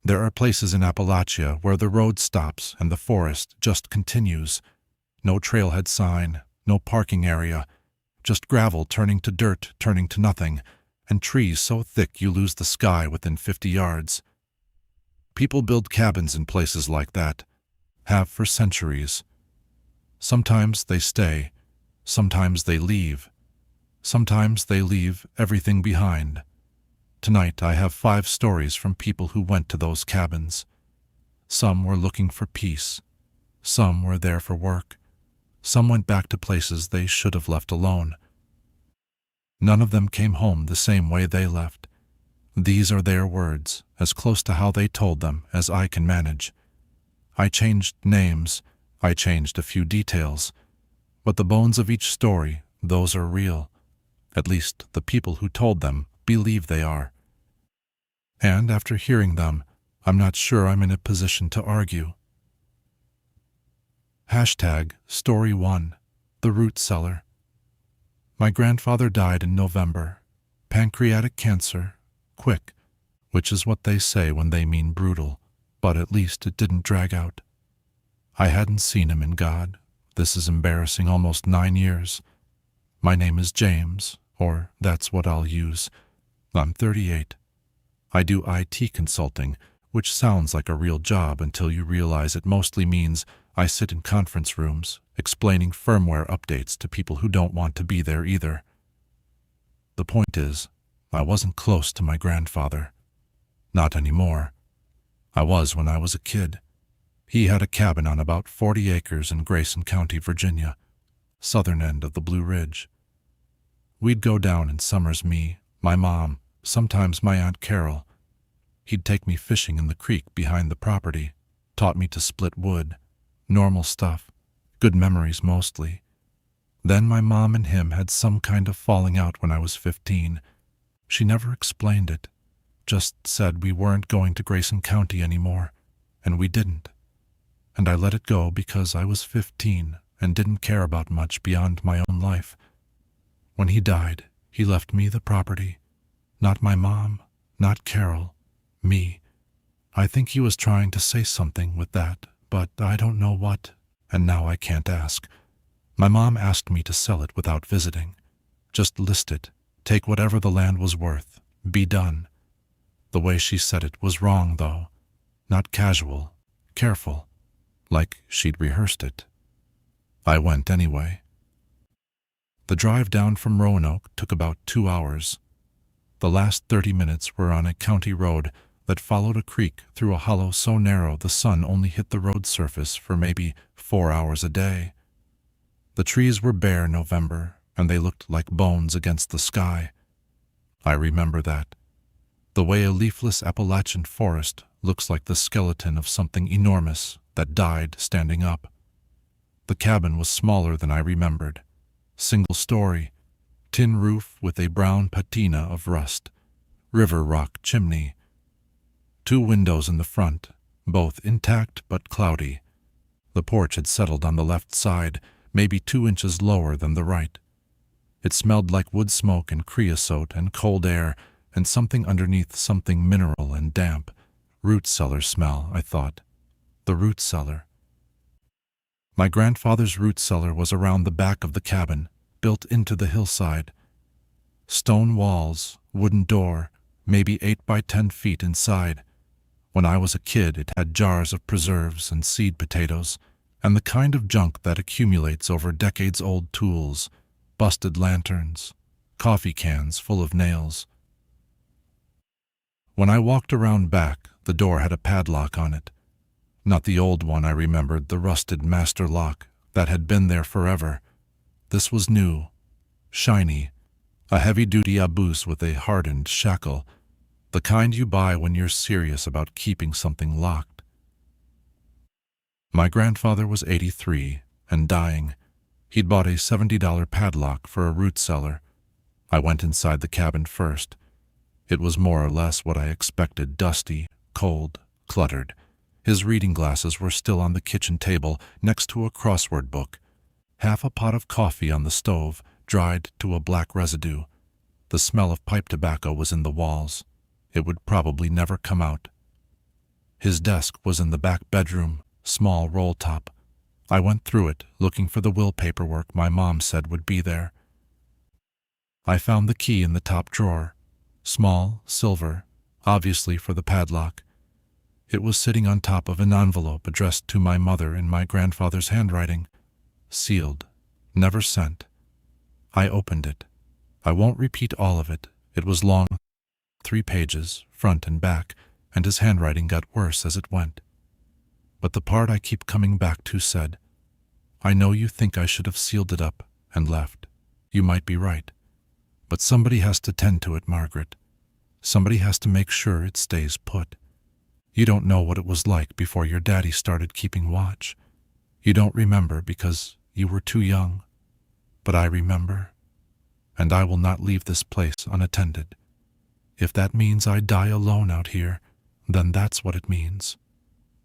There are places in Appalachia where the road stops and the forest just continues. No trailhead sign, no parking area, just gravel turning to dirt, turning to nothing, and trees so thick you lose the sky within 50 yards. People build cabins in places like that, have for centuries. Sometimes they stay, sometimes they leave. Sometimes they leave everything behind. Tonight I have 5 stories from people who went to those cabins. Some were looking for peace. Some were there for work. Some went back to places they should have left alone. None of them came home the same way they left. These are their words, as close to how they told them as I can manage. I changed names, I changed a few details, but the bones of each story, those are real. At least the people who told them believe they are. And after hearing them, I'm not sure I'm in a position to argue. Story 1, The Root Cellar. My grandfather died in November. Pancreatic cancer, quick, which is what they say when they mean brutal, but at least it didn't drag out. I hadn't seen him in God. This is embarrassing, almost 9 years. My name is James, or that's what I'll use. I'm 38. I do IT consulting, which sounds like a real job until you realize it mostly means I sit in conference rooms, explaining firmware updates to people who don't want to be there either. The point is, I wasn't close to my grandfather. Not anymore. I was when I was a kid. He had a cabin on about 40 acres in Grayson County, Virginia, southern end of the Blue Ridge. We'd go down in summers, me, my mom, sometimes my Aunt Carol. He'd take me fishing in the creek behind the property, taught me to split wood. Normal stuff, good memories mostly. Then my mom and him had some kind of falling out when I was 15. She never explained it, just said we weren't going to Grayson County anymore, and we didn't. And I let it go because I was 15 and didn't care about much beyond my own life. When he died, he left me the property. Not my mom, not Carol, me. I think he was trying to say something with that, but I don't know what, and now I can't ask. My mom asked me to sell it without visiting. Just list it, take whatever the land was worth, be done. The way she said it was wrong, though. Not casual, careful, like she'd rehearsed it. I went anyway. The drive down from Roanoke took about 2 hours. The last 30 minutes were on a county road that followed a creek through a hollow so narrow the sun only hit the road surface for maybe 4 hours a day. The trees were bare November, and they looked like bones against the sky. I remember that. The way a leafless Appalachian forest looks like the skeleton of something enormous that died standing up. The cabin was smaller than I remembered. Single story, tin roof with a brown patina of rust, river rock chimney. 2 windows in the front, both intact but cloudy. The porch had settled on the left side, maybe 2 inches lower than the right. It smelled like wood smoke and creosote and cold air and something underneath, something mineral and damp. Root cellar smell, I thought. The root cellar. My grandfather's root cellar was around the back of the cabin, built into the hillside. Stone walls, wooden door, maybe 8 by 10 feet inside. When I was a kid, it had jars of preserves and seed potatoes, and the kind of junk that accumulates over decades-old tools, busted lanterns, coffee cans full of nails. When I walked around back, the door had a padlock on it. Not the old one I remembered, the rusted master lock that had been there forever. This was new, shiny, a heavy-duty abuse with a hardened shackle, the kind you buy when you're serious about keeping something locked. My grandfather was 83 and dying. He'd bought a $70 padlock for a root cellar. I went inside the cabin first. It was more or less what I expected, dusty, cold, cluttered. His reading glasses were still on the kitchen table next to a crossword book. Half a pot of coffee on the stove, dried to a black residue. The smell of pipe tobacco was in the walls. It would probably never come out. His desk was in the back bedroom, small roll top. I went through it, looking for the will paperwork my mom said would be there. I found the key in the top drawer, small, silver, obviously for the padlock. It was sitting on top of an envelope addressed to my mother in my grandfather's handwriting, sealed, never sent. I opened it. I won't repeat all of it. It was long, 3 pages, front and back, and his handwriting got worse as it went. But the part I keep coming back to said, "I know you think I should have sealed it up and left. You might be right. But somebody has to tend to it, Margaret. Somebody has to make sure it stays put. You don't know what it was like before your daddy started keeping watch. You don't remember because you were too young. But I remember. And I will not leave this place unattended. If that means I die alone out here, then that's what it means.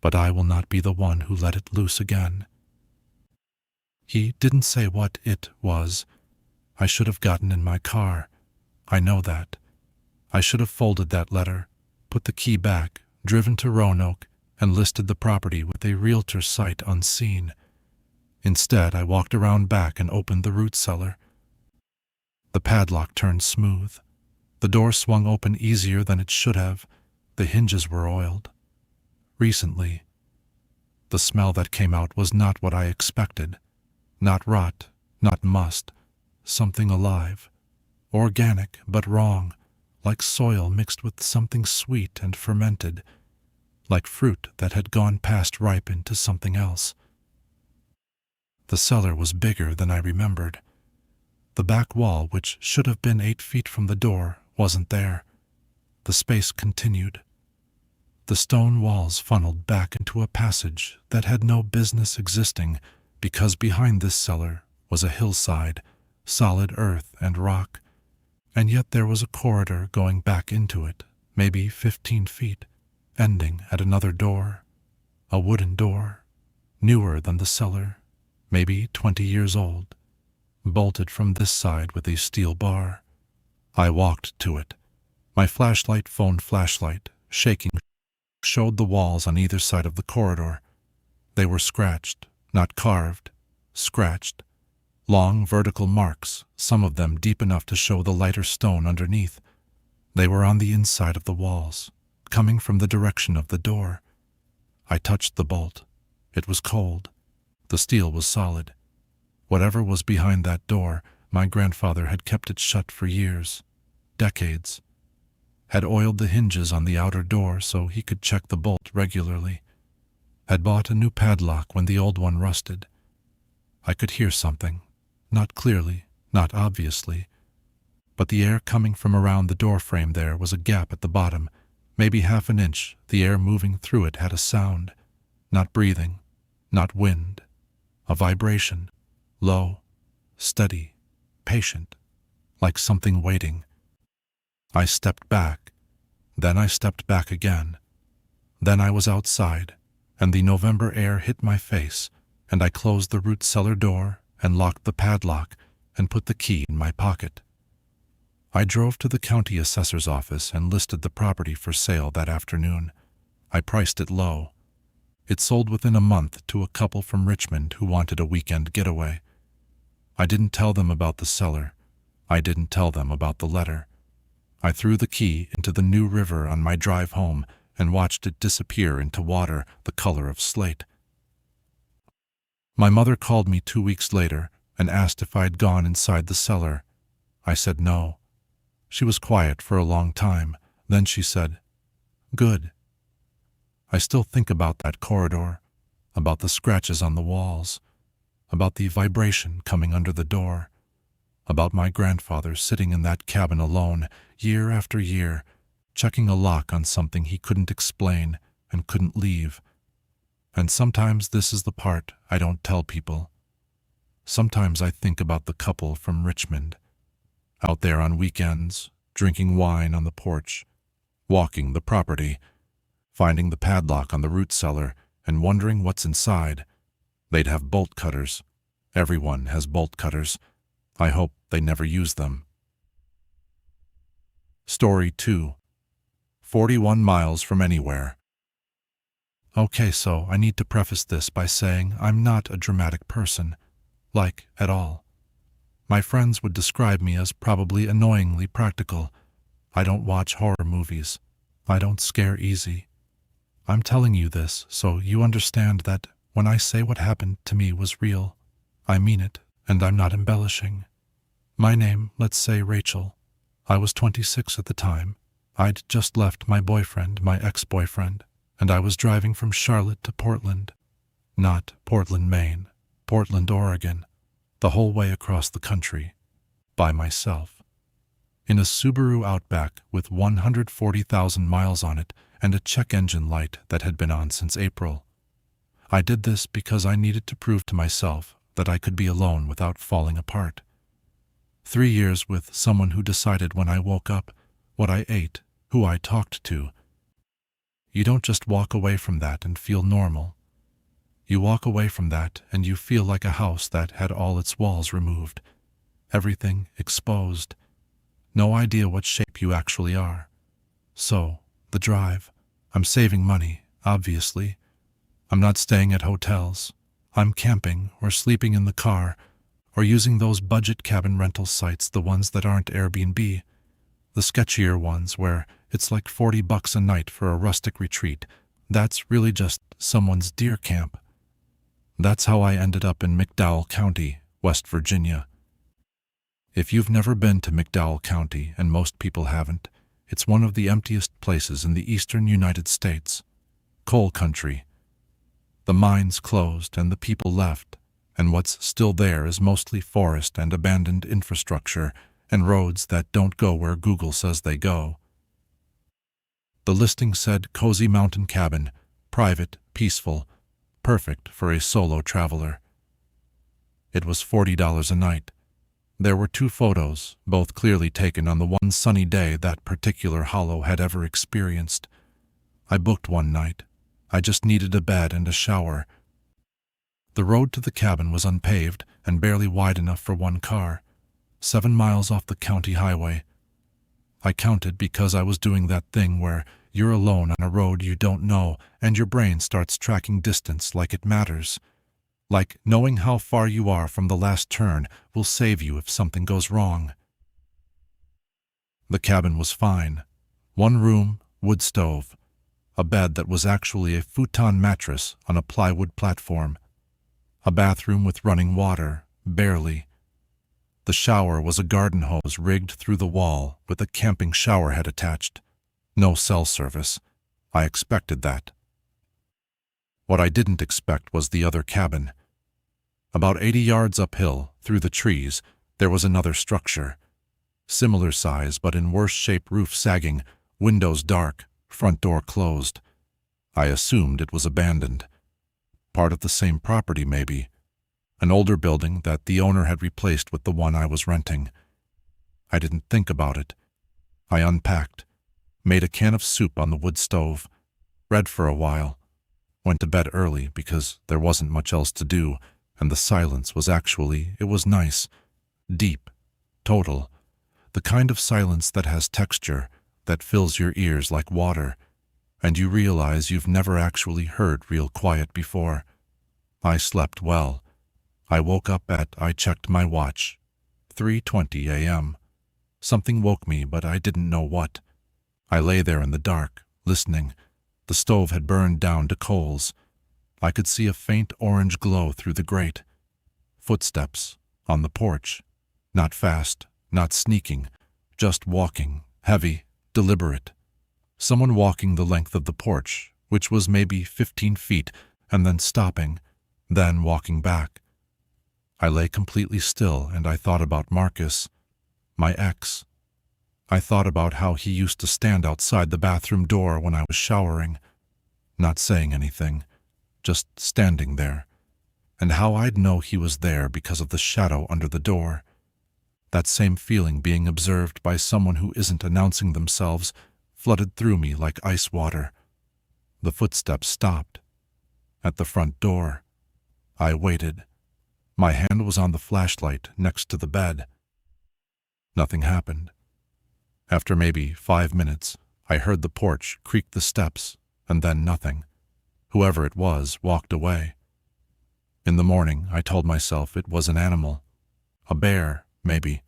But I will not be the one who let it loose again." He didn't say what it was. I should have gotten in my car. I know that. I should have folded that letter, put the key back, driven to Roanoke, and listed the property with a realtor sight unseen. Instead, I walked around back and opened the root cellar. The padlock turned smooth. The door swung open easier than it should have. The hinges were oiled. Recently. The smell that came out was not what I expected. Not rot, not must. Something alive. Organic, but wrong. Like soil mixed with something sweet and fermented. Like fruit that had gone past ripe into something else. The cellar was bigger than I remembered. The back wall, which should have been 8 feet from the door, wasn't there. The space continued. The stone walls funneled back into a passage that had no business existing because behind this cellar was a hillside, solid earth and rock, and yet there was a corridor going back into it, maybe 15 feet, ending at another door, a wooden door, newer than the cellar, maybe 20 years old, bolted from this side with a steel bar. I walked to it. My phone flashlight, shaking, showed the walls on either side of the corridor. They were scratched, not carved, scratched. Long vertical marks, some of them deep enough to show the lighter stone underneath. They were on the inside of the walls, coming from the direction of the door. I touched the bolt. It was cold. The steel was solid. Whatever was behind that door, my grandfather had kept it shut for years, decades. Had oiled the hinges on the outer door so he could check the bolt regularly. Had bought a new padlock when the old one rusted. I could hear something, not clearly, not obviously, but the air coming from around the door frame there was a gap at the bottom, maybe half an inch. The air moving through it had a sound, not breathing, not wind, a vibration, low, steady, patient, like something waiting. I stepped back. Then I stepped back again. Then I was outside, and the November air hit my face, and I closed the root cellar door and locked the padlock and put the key in my pocket. I drove to the county assessor's office and listed the property for sale that afternoon. I priced it low. It sold within a month to a couple from Richmond who wanted a weekend getaway. I didn't tell them about the cellar. I didn't tell them about the letter. I threw the key into the New River on my drive home and watched it disappear into water the color of slate. My mother called me 2 weeks later and asked if I'd gone inside the cellar. I said no. She was quiet for a long time. Then she said, "Good." I still think about that corridor, about the scratches on the walls, about the vibration coming under the door, about my grandfather sitting in that cabin alone, year after year, checking a lock on something he couldn't explain and couldn't leave. And sometimes this is the part I don't tell people. Sometimes I think about the couple from Richmond, out there on weekends, drinking wine on the porch, walking the property, finding the padlock on the root cellar and wondering what's inside. They'd have bolt cutters. Everyone has bolt cutters. I hope they never use them. Story 2. 41 miles from anywhere. Okay, so I need to preface this by saying I'm not a dramatic person, like, at all. My friends would describe me as probably annoyingly practical. I don't watch horror movies. I don't scare easy. I'm telling you this so you understand that when I say what happened to me was real, I mean it, and I'm not embellishing. My name, let's say Rachel. I was 26 at the time. I'd just left my boyfriend, my ex-boyfriend, and I was driving from Charlotte to Portland. Not Portland, Maine, Portland, Oregon, the whole way across the country, by myself. In a Subaru Outback with 140,000 miles on it and a check engine light that had been on since April. I did this because I needed to prove to myself that I could be alone without falling apart. 3 years with someone who decided when I woke up, what I ate, who I talked to. You don't just walk away from that and feel normal. You walk away from that and you feel like a house that had all its walls removed, everything exposed. No idea what shape you actually are. So, the drive. I'm saving money, obviously. I'm not staying at hotels. I'm camping or sleeping in the car or using those budget cabin rental sites, the ones that aren't Airbnb, the sketchier ones where it's like $40 a night for a rustic retreat. That's really just someone's deer camp. That's how I ended up in McDowell County, West Virginia. If you've never been to McDowell County, and most people haven't, it's one of the emptiest places in the eastern United States. Coal country. The mines closed and the people left, and what's still there is mostly forest and abandoned infrastructure and roads that don't go where Google says they go. The listing said cozy mountain cabin, private, peaceful, perfect for a solo traveler. It was $40 a night. There were 2 photos, both clearly taken on the one sunny day that particular hollow had ever experienced. I booked one night. I just needed a bed and a shower. The road to the cabin was unpaved and barely wide enough for one car, 7 miles off the county highway. I counted because I was doing that thing where you're alone on a road you don't know and your brain starts tracking distance like it matters. Like knowing how far you are from the last turn will save you if something goes wrong. The cabin was fine. 1 room, wood stove. A bed that was actually a futon mattress on a plywood platform. A bathroom with running water, barely. The shower was a garden hose rigged through the wall with a camping shower head attached. No cell service. I expected that. What I didn't expect was the other cabin. About 80 yards uphill, through the trees, there was another structure. Similar size but in worse shape, roof sagging, windows dark, front door closed. I assumed it was abandoned. Part of the same property, maybe. An older building that the owner had replaced with the one I was renting. I didn't think about it. I unpacked, made a can of soup on the wood stove, read for a while, went to bed early because there wasn't much else to do, and the silence was it was nice, deep, total, the kind of silence that has texture, that fills your ears like water, and you realize you've never actually heard real quiet before. I slept well. I woke up I checked my watch, 3:20 a.m. Something woke me, but I didn't know what. I lay there in the dark, listening. The stove had burned down to coals. I could see a faint orange glow through the grate. Footsteps on the porch. Not fast, not sneaking, just walking, heavy, deliberate. Someone walking the length of the porch, which was maybe 15 feet, and then stopping, then walking back. I lay completely still and I thought about Marcus, my ex. I thought about how he used to stand outside the bathroom door when I was showering, not saying anything, just standing there, and how I'd know he was there because of the shadow under the door. That same feeling being observed by someone who isn't announcing themselves flooded through me like ice water. The footsteps stopped. At the front door. I waited. My hand was on the flashlight next to the bed. Nothing happened. After maybe 5 minutes, I heard the porch creak the steps, and then nothing. Whoever it was walked away. In the morning, I told myself it was an animal. A bear, maybe.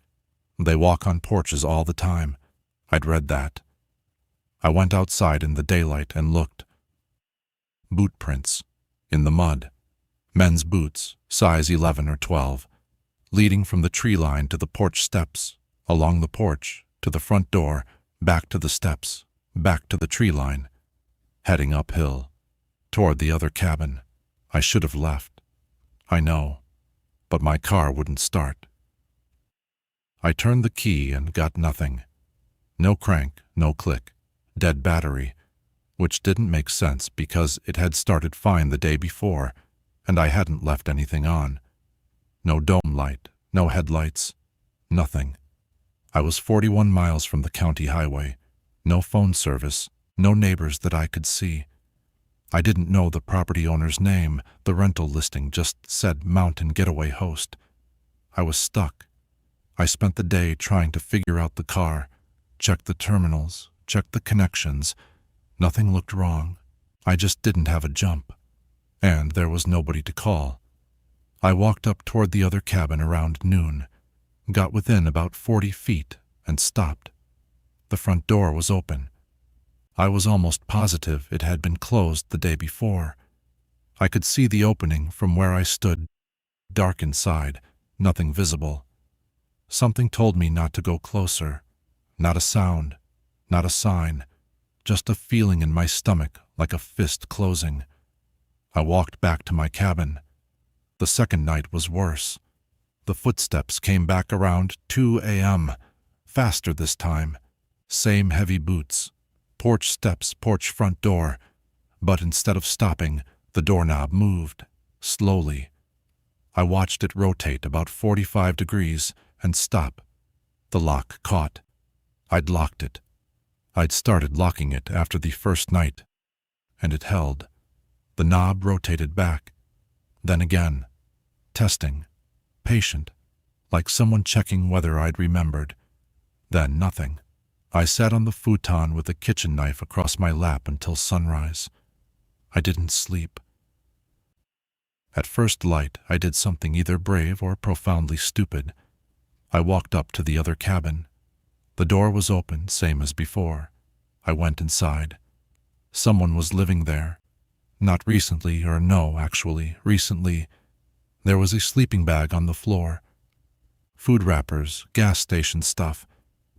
They walk on porches all the time. I'd read that. I went outside in the daylight and looked. Boot prints. In the mud. Men's boots, size 11 or 12. Leading from the tree line to the porch steps, along the porch, to the front door, back to the steps, back to the tree line. Heading uphill. Toward the other cabin. I should have left. I know. But my car wouldn't start. I turned the key and got nothing. No crank, no click. Dead battery. Which didn't make sense because it had started fine the day before, and I hadn't left anything on. No dome light, no headlights, nothing. I was 41 miles from the county highway. No phone service, no neighbors that I could see. I didn't know the property owner's name. The rental listing just said Mountain Getaway Host. I was stuck. I spent the day trying to figure out the car, check the terminals, check the connections. Nothing looked wrong. I just didn't have a jump. And there was nobody to call. I walked up toward the other cabin around noon, got within about 40 feet, and stopped. The front door was open. I was almost positive it had been closed the day before. I could see the opening from where I stood, dark inside, nothing visible. Something told me not to go closer. Not a sound, not a sign, just a feeling in my stomach like a fist closing. I walked back to my cabin. The second night was worse. The footsteps came back around 2 a.m., faster this time. Same heavy boots. Porch steps, porch front door. But instead of stopping, the doorknob moved, slowly. I watched it rotate about 45 degrees and stop. The lock caught. I'd locked it. I'd started locking it after the first night, and it held. The knob rotated back. Then again. Testing. Patient. Like someone checking whether I'd remembered. Then nothing. I sat on the futon with a kitchen knife across my lap until sunrise. I didn't sleep. At first light, I did something either brave or profoundly stupid. I walked up to the other cabin. The door was open, same as before. I went inside. Someone was living there. Not recently, or no, actually, recently. There was a sleeping bag on the floor. Food wrappers, gas station stuff,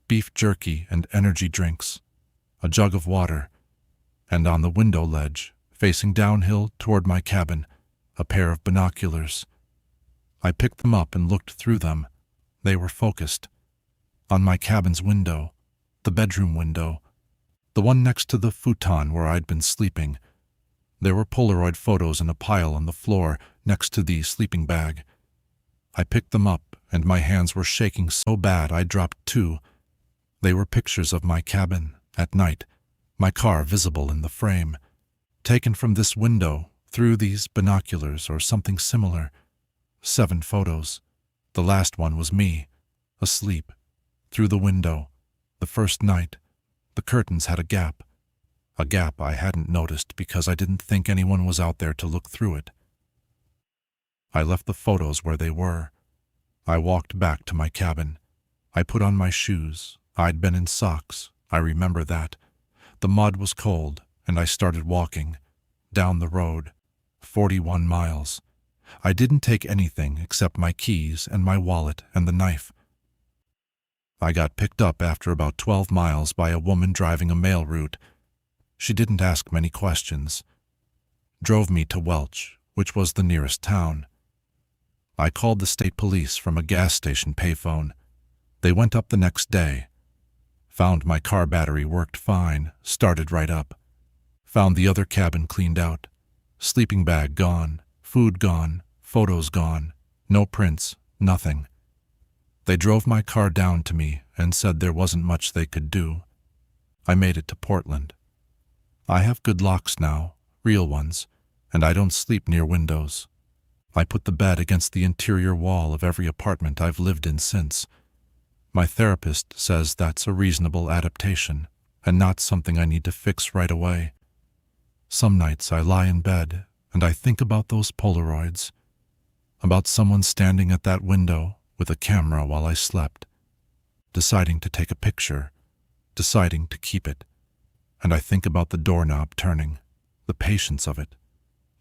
beef jerky and energy drinks, a jug of water, and on the window ledge, facing downhill toward my cabin, a pair of binoculars. I picked them up and looked through them. They were focused. On my cabin's window, the bedroom window, the one next to the futon where I'd been sleeping. There were Polaroid photos in a pile on the floor next to the sleeping bag. I picked them up, and my hands were shaking so bad I dropped 2. They were pictures of my cabin, at night, my car visible in the frame, taken from this window, through these binoculars or something similar. 7 photos. The last one was me, asleep, through the window, the first night. The curtains had a gap I hadn't noticed because I didn't think anyone was out there to look through it. I left the photos where they were. I walked back to my cabin. I put on my shoes. I'd been in socks. I remember that. The mud was cold, and I started walking. Down the road. 41 miles. I didn't take anything except my keys and my wallet and the knife. I got picked up after about 12 miles by a woman driving a mail route. She didn't ask many questions. Drove me to Welch, which was the nearest town. I called the state police from a gas station payphone. They went up the next day. Found my car battery worked fine, started right up. Found the other cabin cleaned out. Sleeping bag gone, food gone, photos gone, no prints, nothing. They drove my car down to me and said there wasn't much they could do. I made it to Portland. I have good locks now, real ones, and I don't sleep near windows. I put the bed against the interior wall of every apartment I've lived in since. My therapist says that's a reasonable adaptation and not something I need to fix right away. Some nights I lie in bed and I think about those Polaroids, about someone standing at that window with a camera while I slept, deciding to take a picture, deciding to keep it. And I think about the doorknob turning, the patience of it,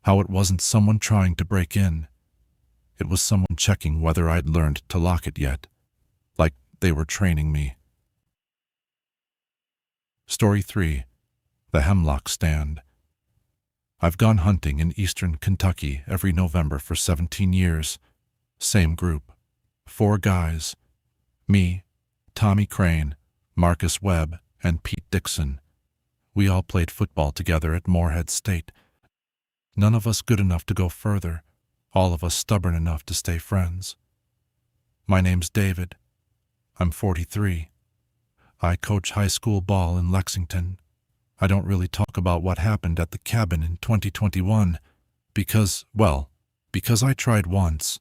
how it wasn't someone trying to break in. It was someone checking whether I'd learned to lock it yet, like they were training me. Story 3. The Hemlock Stand. I've gone hunting in eastern Kentucky every November for 17 years. Same group. 4 guys. Me, Tommy Crane, Marcus Webb, and Pete Dixon. We all played football together at Morehead State. None of us good enough to go further, all of us stubborn enough to stay friends. My name's David. I'm 43. I coach high school ball in Lexington. I don't really talk about what happened at the cabin in 2021 because I tried once,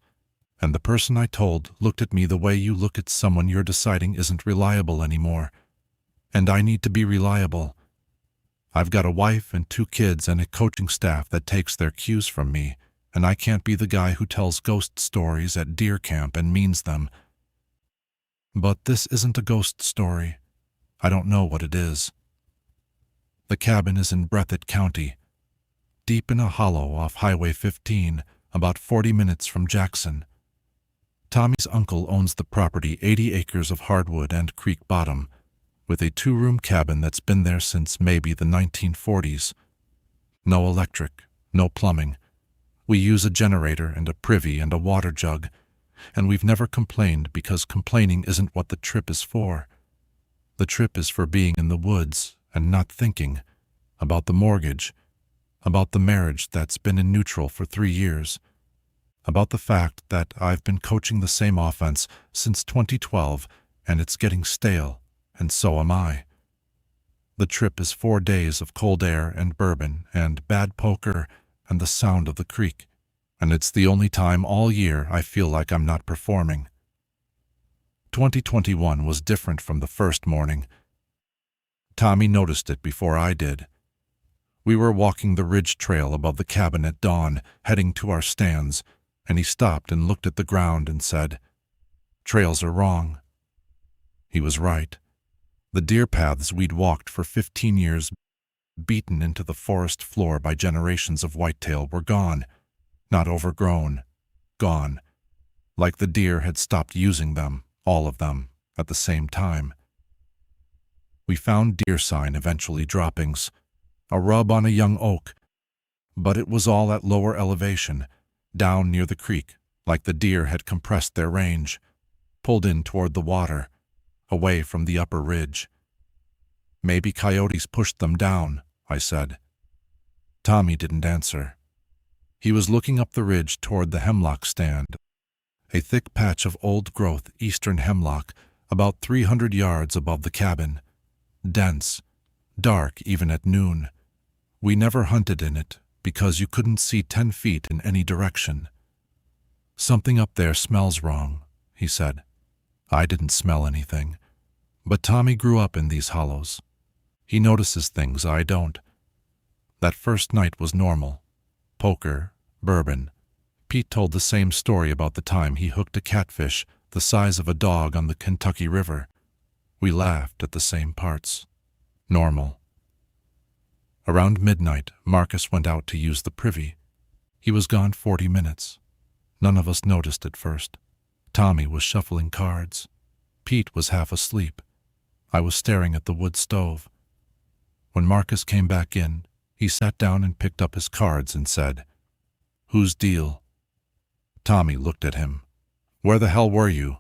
and the person I told looked at me the way you look at someone you're deciding isn't reliable anymore. And I need to be reliable. I've got a wife and 2 kids and a coaching staff that takes their cues from me, and I can't be the guy who tells ghost stories at deer camp and means them. But this isn't a ghost story. I don't know what it is. The cabin is in Breathitt County, deep in a hollow off Highway 15, about 40 minutes from Jackson. Tommy's uncle owns the property, 80 acres of hardwood and creek bottom, with a 2-room cabin that's been there since maybe the 1940s. No electric, no plumbing. We use a generator and a privy and a water jug, and we've never complained because complaining isn't what the trip is for. The trip is for being in the woods and not thinking about the mortgage, about the marriage that's been in neutral for 3 years, about the fact that I've been coaching the same offense since 2012 and it's getting stale, and so am I. The trip is 4 days of cold air and bourbon and bad poker and the sound of the creek, and it's the only time all year I feel like I'm not performing. 2021 was different from the first morning. Tommy noticed it before I did. We were walking the ridge trail above the cabin at dawn, heading to our stands, and he stopped and looked at the ground and said, "Trails are wrong." He was right. The deer paths we'd walked for 15 years, beaten into the forest floor by generations of whitetail, were gone, not overgrown, gone, like the deer had stopped using them, all of them, at the same time. We found deer sign, eventually droppings, a rub on a young oak, but it was all at lower elevation, down near the creek, like the deer had compressed their range, pulled in toward the water, away from the upper ridge. "Maybe coyotes pushed them down," I said. Tommy didn't answer. He was looking up the ridge toward the hemlock stand, a thick patch of old-growth eastern hemlock about 300 yards above the cabin. Dense, dark even at noon. We never hunted in it because you couldn't see 10 feet in any direction. "Something up there smells wrong," he said. I didn't smell anything, but Tommy grew up in these hollows. He notices things I don't. That first night was normal. Poker, bourbon. Pete told the same story about the time he hooked a catfish the size of a dog on the Kentucky River. We laughed at the same parts. Normal. Around midnight, Marcus went out to use the privy. He was gone 40 minutes. None of us noticed at first. Tommy was shuffling cards. Pete was half asleep. I was staring at the wood stove. When Marcus came back in, he sat down and picked up his cards and said, "Whose deal?" Tommy looked at him. "Where the hell were you?"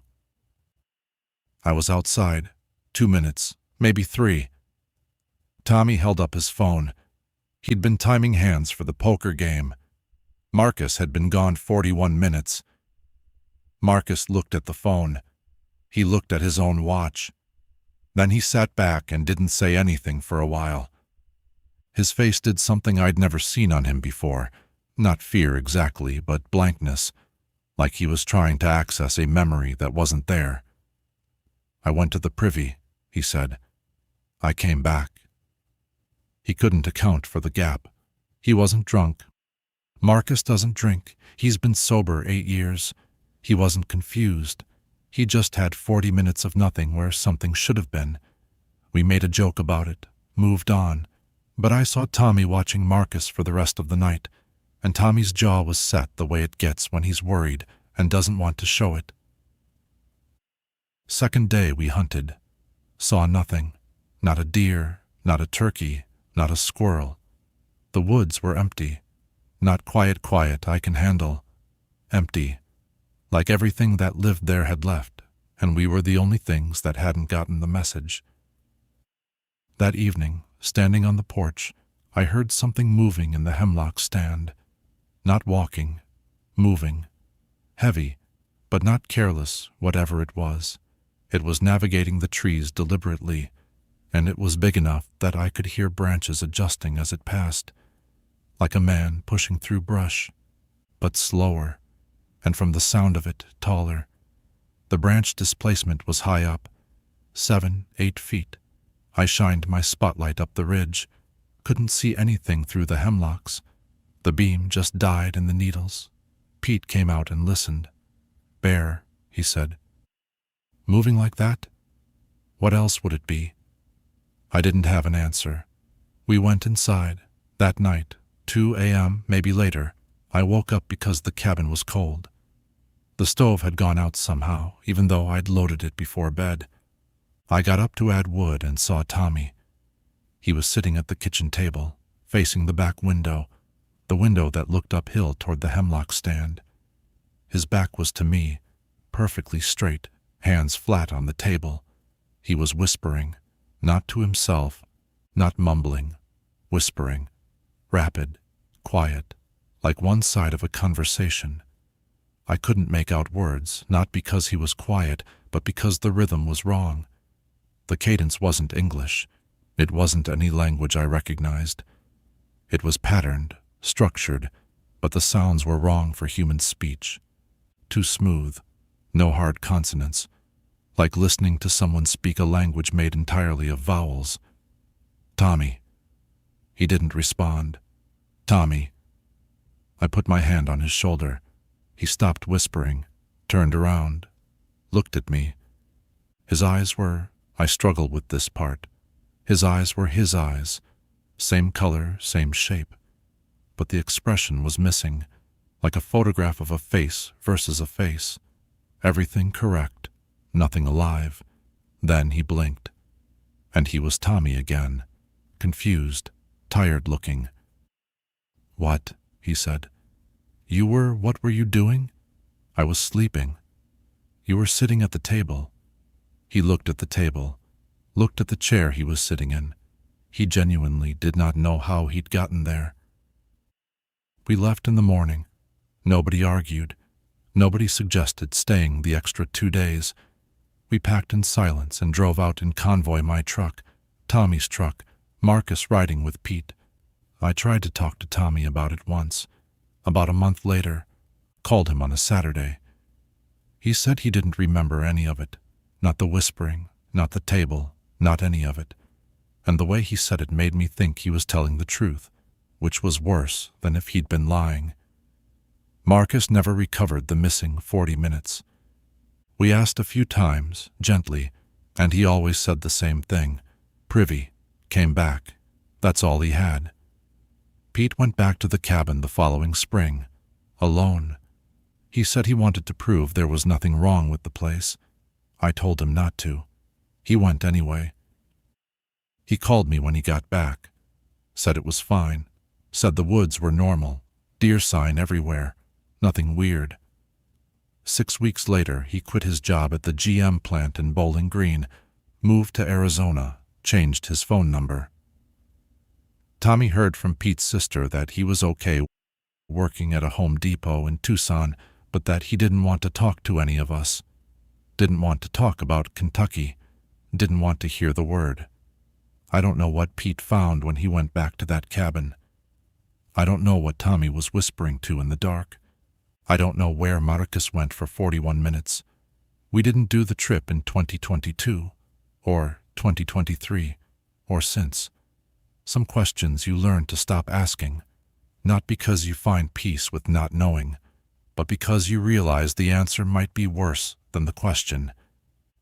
"I was outside. 2 minutes, maybe 3. Tommy held up his phone. He'd been timing hands for the poker game. Marcus had been gone 41 minutes. Marcus looked at the phone. He looked at his own watch. Then he sat back and didn't say anything for a while. His face did something I'd never seen on him before. Not fear exactly, but blankness, like he was trying to access a memory that wasn't there. "I went to the privy," he said. "I came back." He couldn't account for the gap. He wasn't drunk. Marcus doesn't drink. He's been sober 8 years. He wasn't confused. He just had 40 minutes of nothing where something should have been. We made a joke about it, moved on. But I saw Tommy watching Marcus for the rest of the night, and Tommy's jaw was set the way it gets when he's worried and doesn't want to show it. Second day we hunted. Saw nothing. Not a deer, not a turkey, not a squirrel. The woods were empty. Not quiet I can handle. Empty. Like everything that lived there had left, and we were the only things that hadn't gotten the message. That evening, standing on the porch, I heard something moving in the hemlock stand. Not walking, moving. Heavy, but not careless, whatever it was. It was navigating the trees deliberately, and it was big enough that I could hear branches adjusting as it passed, like a man pushing through brush, but slower, and from the sound of it, taller. The branch displacement was high up, 7, 8 feet. I shined my spotlight up the ridge, couldn't see anything through the hemlocks. The beam just died in the needles. Pete came out and listened. "Bear," he said. "Moving like that? What else would it be?" I didn't have an answer. We went inside. That night, 2 a.m., maybe later, I woke up because the cabin was cold. The stove had gone out somehow, even though I'd loaded it before bed. I got up to add wood and saw Tommy. He was sitting at the kitchen table, facing the back window, the window that looked uphill toward the hemlock stand. His back was to me, perfectly straight, hands flat on the table. He was whispering, not to himself, not mumbling, whispering, rapid, quiet, like one side of a conversation. I couldn't make out words, not because he was quiet, but because the rhythm was wrong. The cadence wasn't English. It wasn't any language I recognized. It was patterned, structured, but the sounds were wrong for human speech. Too smooth, no hard consonants, like listening to someone speak a language made entirely of vowels. "Tommy." He didn't respond. "Tommy." I put my hand on his shoulder. He stopped whispering, turned around, looked at me. His eyes were, I struggled with this part. His eyes were his eyes, same color, same shape. But the expression was missing, like a photograph of a face versus a face. Everything correct, nothing alive. Then he blinked. And he was Tommy again, confused, tired looking. "What?" he said. What were you doing?" "I was sleeping." "You were sitting at the table." He looked at the table, looked at the chair he was sitting in. He genuinely did not know how he'd gotten there. We left in the morning. Nobody argued. Nobody suggested staying the extra 2 days. We packed in silence and drove out in convoy, my truck, Tommy's truck, Marcus riding with Pete. I tried to talk to Tommy about it once. About a month later, called him on a Saturday. He said he didn't remember any of it, not the whispering, not the table, not any of it. And the way he said it made me think he was telling the truth, which was worse than if he'd been lying. Marcus never recovered the missing 40 minutes. We asked a few times, gently, and he always said the same thing. Privy, came back. That's all he had. Pete went back to the cabin the following spring, alone. He said he wanted to prove there was nothing wrong with the place. I told him not to. He went anyway. He called me when he got back. Said it was fine. Said the woods were normal. Deer sign everywhere. Nothing weird. 6 weeks later, he quit his job at the GM plant in Bowling Green, moved to Arizona, changed his phone number. Tommy heard from Pete's sister that he was okay working at a Home Depot in Tucson, but that he didn't want to talk to any of us. Didn't want to talk about Kentucky. Didn't want to hear the word. I don't know what Pete found when he went back to that cabin. I don't know what Tommy was whispering to in the dark. I don't know where Marcus went for 41 minutes. We didn't do the trip in 2022, or 2023, or since. Some questions you learn to stop asking. Not because you find peace with not knowing, but because you realize the answer might be worse than the question.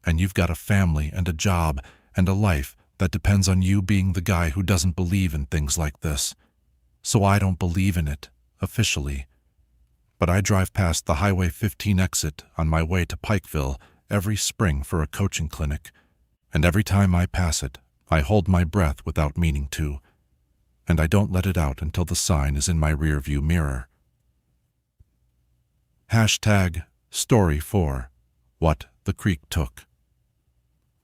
And you've got a family and a job and a life that depends on you being the guy who doesn't believe in things like this. So I don't believe in it, officially. But I drive past the Highway 15 exit on my way to Pikeville every spring for a coaching clinic, and every time I pass it, I hold my breath without meaning to, and I don't let it out until the sign is in my rearview mirror. Hashtag Story 4. What the Creek Took.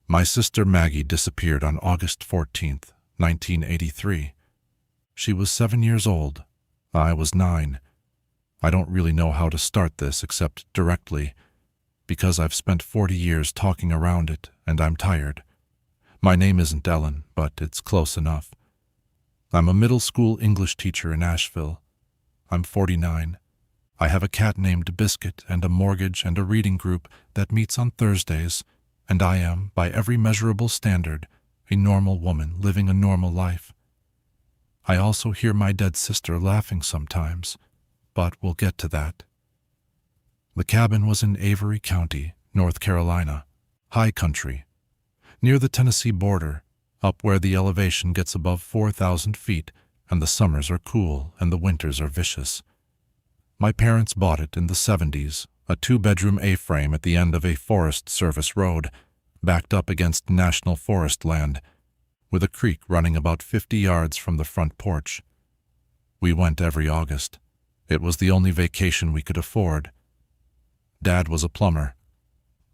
My sister Maggie disappeared on August 14th, 1983. She was 7 years old. I was 9. I don't really know how to start this except directly, because I've spent 40 years talking around it and I'm tired. My name isn't Ellen, but it's close enough. I'm a middle school English teacher in Asheville. I'm 49. I have a cat named Biscuit and a mortgage and a reading group that meets on Thursdays, and I am, by every measurable standard, a normal woman living a normal life. I also hear my dead sister laughing sometimes, but we'll get to that. The cabin was in Avery County, North Carolina, high country, near the Tennessee border, up where the elevation gets above 4,000 feet and the summers are cool and the winters are vicious. My parents bought it in the 70s, a 2-bedroom A-frame at the end of a Forest Service road, backed up against national forest land, with a creek running about 50 yards from the front porch. We went every August. It was the only vacation we could afford. Dad was a plumber.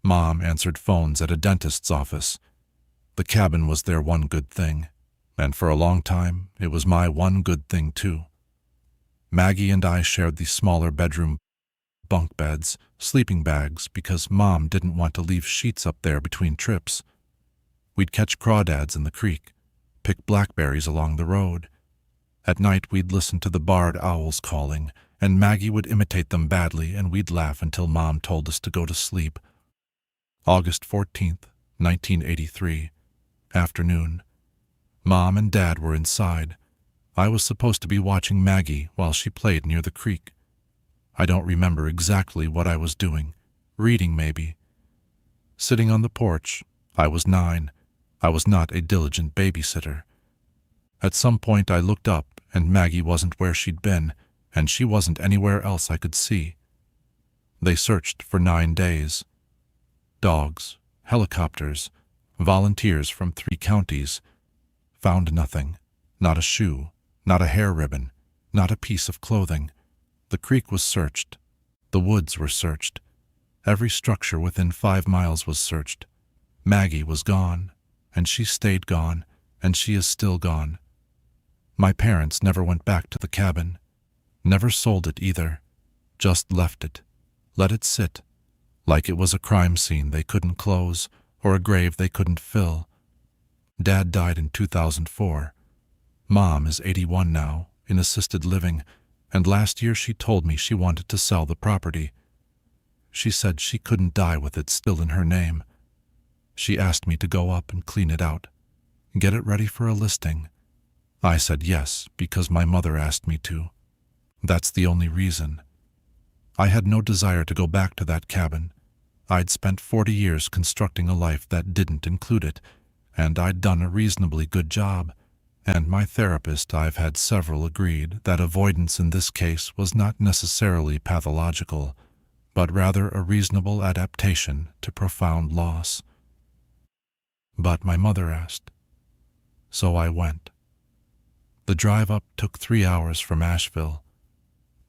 Mom answered phones at a dentist's office. The cabin was their one good thing, and for a long time, it was my one good thing too. Maggie and I shared the smaller bedroom bunk beds, sleeping bags, because Mom didn't want to leave sheets up there between trips. We'd catch crawdads in the creek, pick blackberries along the road. At night we'd listen to the barred owls calling, and Maggie would imitate them badly, and we'd laugh until Mom told us to go to sleep. August 14th, 1983. Afternoon. Mom and Dad were inside. I was supposed to be watching Maggie while she played near the creek. I don't remember exactly what I was doing. Reading, maybe. Sitting on the porch. I was 9. I was not a diligent babysitter. At some point I looked up, and Maggie wasn't where she'd been, and she wasn't anywhere else I could see. They searched for 9 days. Dogs, helicopters, volunteers from 3 counties. Found nothing. Not a shoe, not a hair ribbon, not a piece of clothing. The creek was searched. The woods were searched. Every structure within 5 miles was searched. Maggie was gone, and she stayed gone, and she is still gone. My parents never went back to the cabin. Never sold it either. Just left it. Let it sit. Like it was a crime scene they couldn't close, or a grave they couldn't fill. Dad died in 2004. Mom is 81 now, in assisted living, and last year she told me she wanted to sell the property. She said she couldn't die with it still in her name. She asked me to go up and clean it out, get it ready for a listing. I said yes, because my mother asked me to. That's the only reason. I had no desire to go back to that cabin. I'd spent 40 years constructing a life that didn't include it, and I'd done a reasonably good job. And my therapist, I've had several, agreed that avoidance in this case was not necessarily pathological, but rather a reasonable adaptation to profound loss. But my mother asked. So I went. The drive up took 3 hours from Asheville.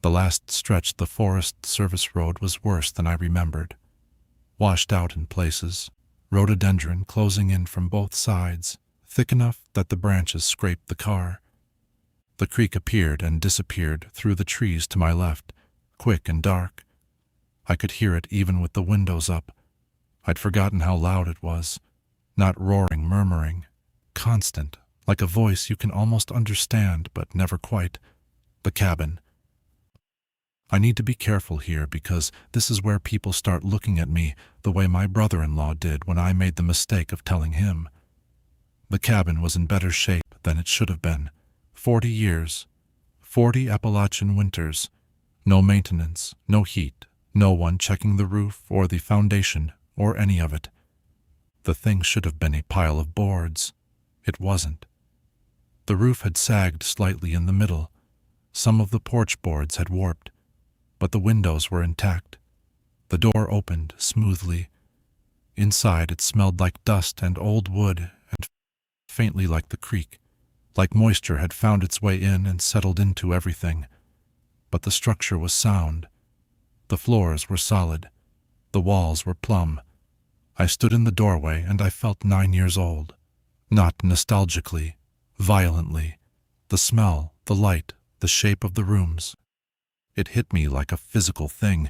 The last stretch the Forest Service road was worse than I remembered. Washed out in places, rhododendron closing in from both sides, thick enough that the branches scraped the car. The creek appeared and disappeared through the trees to my left, quick and dark. I could hear it even with the windows up. I'd forgotten how loud it was. Not roaring, murmuring. Constant, like a voice you can almost understand, but never quite. The cabin. I need to be careful here because this is where people start looking at me the way my brother-in-law did when I made the mistake of telling him. The cabin was in better shape than it should have been. 40 years. 40 Appalachian winters. No maintenance, no heat, no one checking the roof or the foundation or any of it. The thing should have been a pile of boards. It wasn't. The roof had sagged slightly in the middle. Some of the porch boards had warped, but the windows were intact. The door opened smoothly. Inside it smelled like dust and old wood and faintly like the creek, like moisture had found its way in and settled into everything. But the structure was sound. The floors were solid. The walls were plumb. I stood in the doorway and I felt 9 years old. Not nostalgically, violently. The smell, the light, the shape of the rooms. It hit me like a physical thing,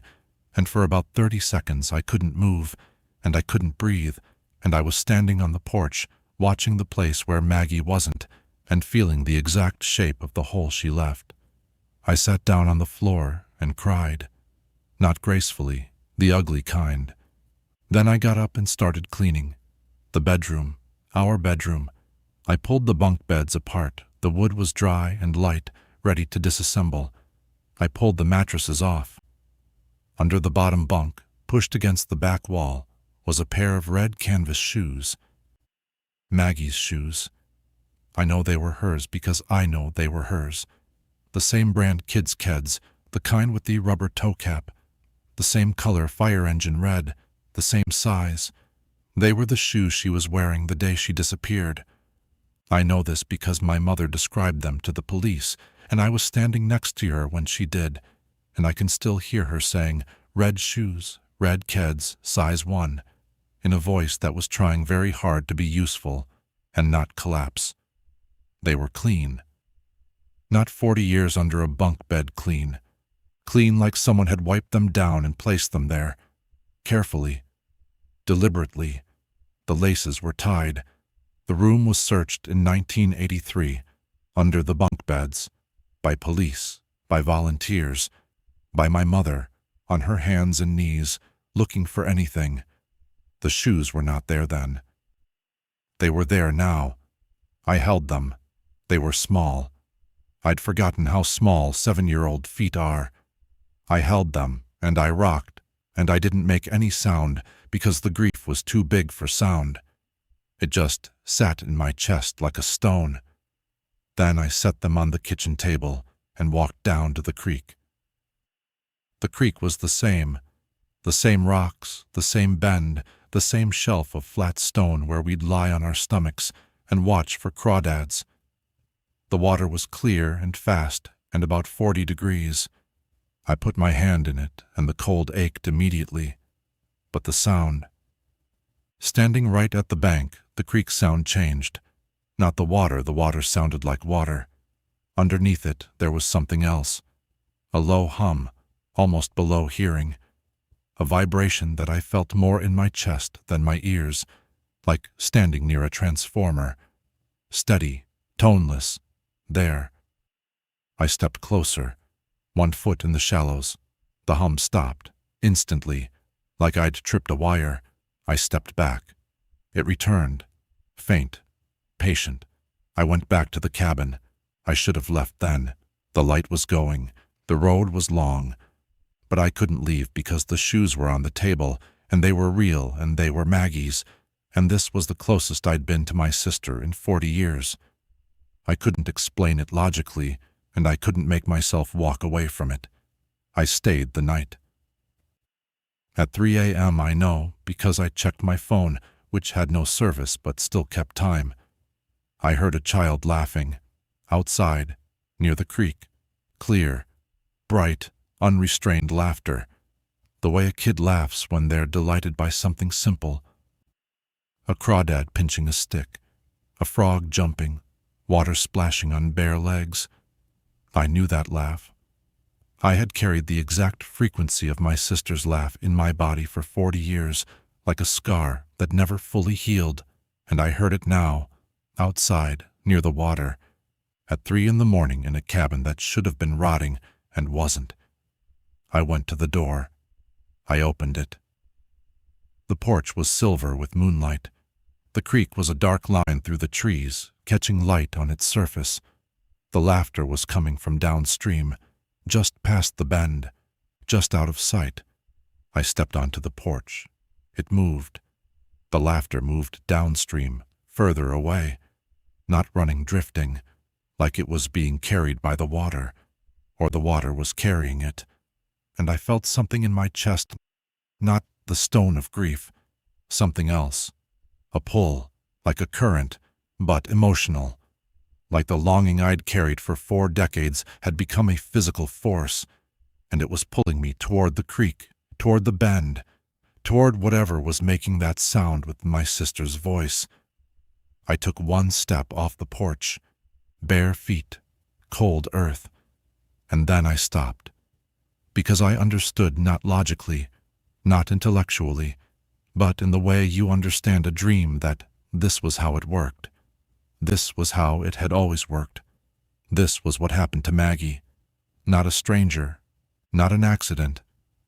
and for about 30 seconds I couldn't move, and I couldn't breathe, and I was standing on the porch, watching the place where Maggie wasn't, and feeling the exact shape of the hole she left. I sat down on the floor and cried. Not gracefully, the ugly kind. Then I got up and started cleaning. The bedroom, our bedroom. I pulled the bunk beds apart. The wood was dry and light, ready to disassemble. I pulled the mattresses off. Under the bottom bunk, pushed against the back wall, was a pair of red canvas shoes. Maggie's shoes. I know they were hers because I know they were hers. The same brand kids' Keds, the kind with the rubber toe cap. The same color fire engine red, the same size. They were the shoes she was wearing the day she disappeared. I know this because my mother described them to the police, and I was standing next to her when she did, and I can still hear her saying, "Red shoes, red Keds, size 1, in a voice that was trying very hard to be useful and not collapse. They were clean. Not 40 years under a bunk bed clean. Clean like someone had wiped them down and placed them there. Carefully. Deliberately. The laces were tied. The room was searched in 1983, under the bunk beds, by police, by volunteers, by my mother, on her hands and knees, looking for anything. The shoes were not there then. They were there now. I held them. They were small. I'd forgotten how small 7-year-old feet are. I held them, and I rocked, and I didn't make any sound because the grief was too big for sound. It just sat in my chest like a stone. Then I set them on the kitchen table and walked down to the creek. The creek was the same rocks, the same bend, the same shelf of flat stone where we'd lie on our stomachs and watch for crawdads. The water was clear and fast and about 40 degrees. I put my hand in it and the cold ached immediately. But the sound. Standing right at the bank, the creek sound changed. Not the water sounded like water. Underneath it, there was something else. A low hum, almost below hearing. A vibration that I felt more in my chest than my ears, like standing near a transformer. Steady, toneless, there. I stepped closer, 1 foot in the shallows. The hum stopped, instantly, like I'd tripped a wire. I stepped back. It returned, faint, patient. I went back to the cabin. I should have left then. The light was going. The road was long. But I couldn't leave because the shoes were on the table, and they were real, and they were Maggie's, and this was the closest I'd been to my sister in 40 years. I couldn't explain it logically, and I couldn't make myself walk away from it. I stayed the night. At 3 a.m. I know, because I checked my phone, which had no service but still kept time. I heard a child laughing, outside, near the creek, clear, bright, unrestrained laughter, the way a kid laughs when they're delighted by something simple. A crawdad pinching a stick, a frog jumping, water splashing on bare legs. I knew that laugh. I had carried the exact frequency of my sister's laugh in my body for 40 years, like a scar that never fully healed, and I heard it now, outside, near the water, at 3 in the morning in a cabin that should have been rotting and wasn't. I went to the door. I opened it. The porch was silver with moonlight. The creek was a dark line through the trees, catching light on its surface. The laughter was coming from downstream, just past the bend, just out of sight. I stepped onto the porch. It moved. The laughter moved downstream, further away, not running, drifting, like it was being carried by the water, or the water was carrying it. And I felt something in my chest, not the stone of grief, something else, a pull, like a current, but emotional, like the longing I'd carried for 4 decades had become a physical force, and it was pulling me toward the creek, toward the bend, toward whatever was making that sound with my sister's voice. I took 1 step off the porch, bare feet, cold earth, and then I stopped, because I understood, not logically, not intellectually, but in the way you understand a dream, that this was how it worked. This was how it had always worked. This was what happened to Maggie. Not a stranger, not an accident,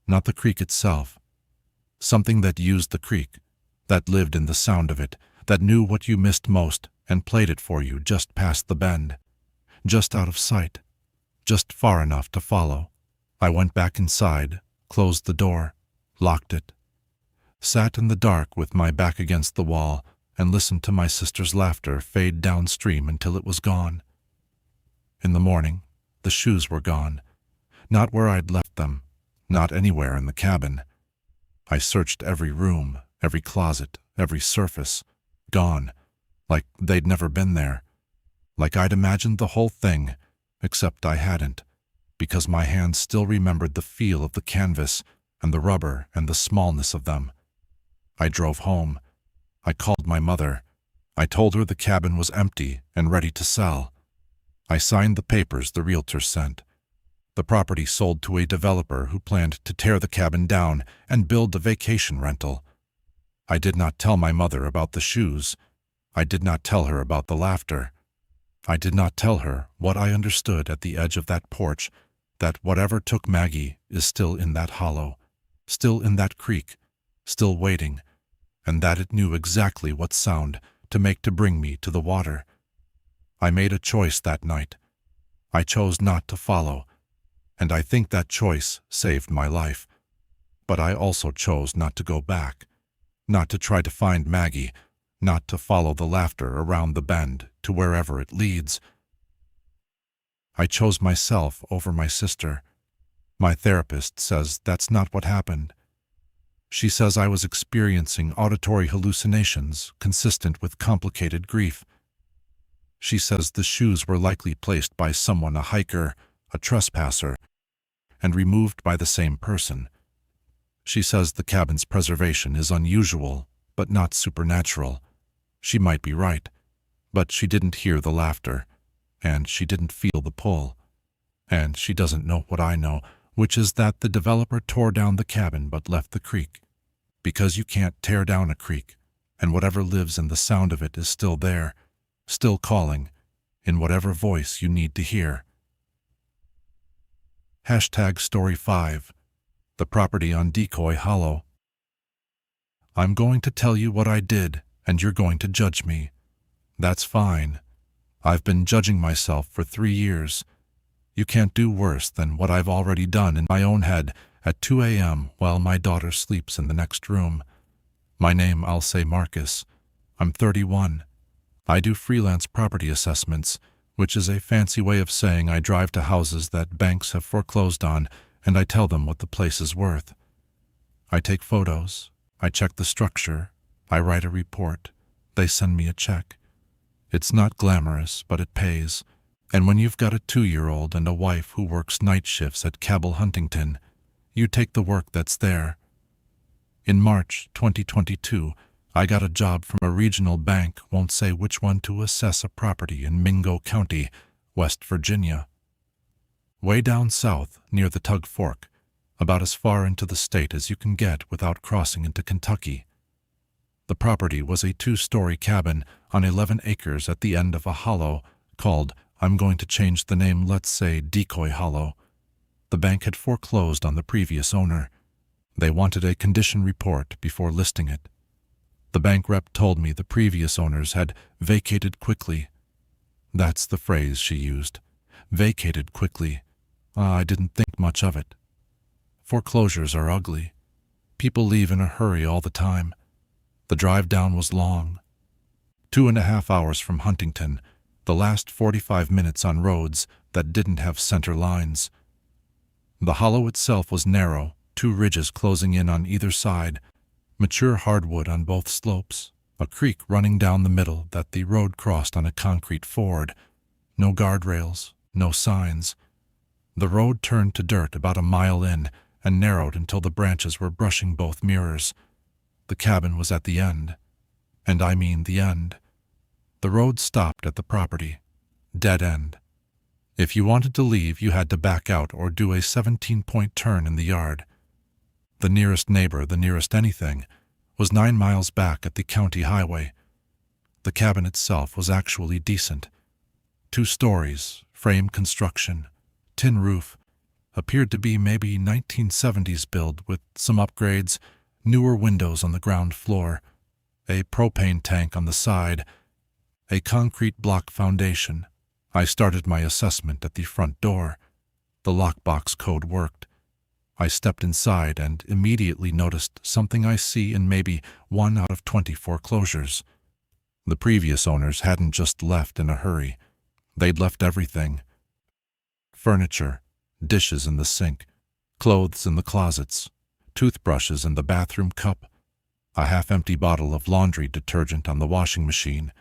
not the creek itself. Something that used the creek, that lived in the sound of it, that knew what you missed most and played it for you just past the bend, just out of sight, just far enough to follow. I went back inside, closed the door, locked it, sat in the dark with my back against the wall, and listened to my sister's laughter fade downstream until it was gone. In the morning, the shoes were gone, not where I'd left them, not anywhere in the cabin. I searched every room, every closet, every surface. Gone, like they'd never been there, like I'd imagined the whole thing, except I hadn't, because my hands still remembered the feel of the canvas and the rubber and the smallness of them. I drove home. I called my mother. I told her the cabin was empty and ready to sell. I signed the papers the realtor sent. The property sold to a developer who planned to tear the cabin down and build a vacation rental. I did not tell my mother about the shoes. I did not tell her about the laughter. I did not tell her what I understood at the edge of that porch, that whatever took Maggie is still in that hollow, still in that creek, still waiting, and that it knew exactly what sound to make to bring me to the water. I made a choice that night. I chose not to follow, and I think that choice saved my life. But I also chose not to go back, not to try to find Maggie, not to follow the laughter around the bend to wherever it leads. I chose myself over my sister. My therapist says that's not what happened. She says I was experiencing auditory hallucinations consistent with complicated grief. She says the shoes were likely placed by someone, a hiker, a trespasser, and removed by the same person. She says the cabin's preservation is unusual, but not supernatural. She might be right, but she didn't hear the laughter, and she didn't feel the pull. And she doesn't know what I know, which is that the developer tore down the cabin but left the creek. Because you can't tear down a creek, and whatever lives in the sound of it is still there, still calling, in whatever voice you need to hear. Story 5. The property on Decoy Hollow. I'm going to tell you what I did, and you're going to judge me. That's fine. I've been judging myself for 3 years. You can't do worse than what I've already done in my own head at 2 a.m. while my daughter sleeps in the next room. My name, I'll say Marcus. I'm 31. I do freelance property assessments, which is a fancy way of saying I drive to houses that banks have foreclosed on, and I tell them what the place is worth. I take photos. I check the structure. I write a report. They send me a check. It's not glamorous, but it pays. And when you've got a 2-year-old and a wife who works night shifts at Cabell Huntington, you take the work that's there. In March 2022, I got a job from a regional bank, won't say which one, to assess a property in Mingo County, West Virginia. Way down south, near the Tug Fork, about as far into the state as you can get without crossing into Kentucky. The property was a 2-story cabin on 11 acres at the end of a hollow called, I'm going to change the name, let's say Decoy Hollow. The bank had foreclosed on the previous owner. They wanted a condition report before listing it. The bank rep told me the previous owners had vacated quickly. That's the phrase she used. Vacated quickly. I didn't think much of it. Foreclosures are ugly. People leave in a hurry all the time. The drive down was long. 2.5 hours from Huntington, the last 45 minutes on roads that didn't have center lines. The hollow itself was narrow, 2 ridges closing in on either side, mature hardwood on both slopes, a creek running down the middle that the road crossed on a concrete ford. No guardrails, no signs. The road turned to dirt about a mile in and narrowed until the branches were brushing both mirrors. The cabin was at the end. And I mean the end. The road stopped at the property. Dead end. If you wanted to leave, you had to back out or do a 17-point turn in the yard. The nearest neighbor, the nearest anything, was 9 miles back at the county highway. The cabin itself was actually decent. 2 stories, frame construction, tin roof, appeared to be maybe 1970s build with some upgrades, newer windows on the ground floor, a propane tank on the side, a concrete block foundation. I started my assessment at the front door. The lockbox code worked. I stepped inside and immediately noticed something I see in maybe 1 out of 20 foreclosures. The previous owners hadn't just left in a hurry. They'd left everything. Furniture, dishes in the sink, clothes in the closets, toothbrushes in the bathroom cup, a half-empty bottle of laundry detergent on the washing machine.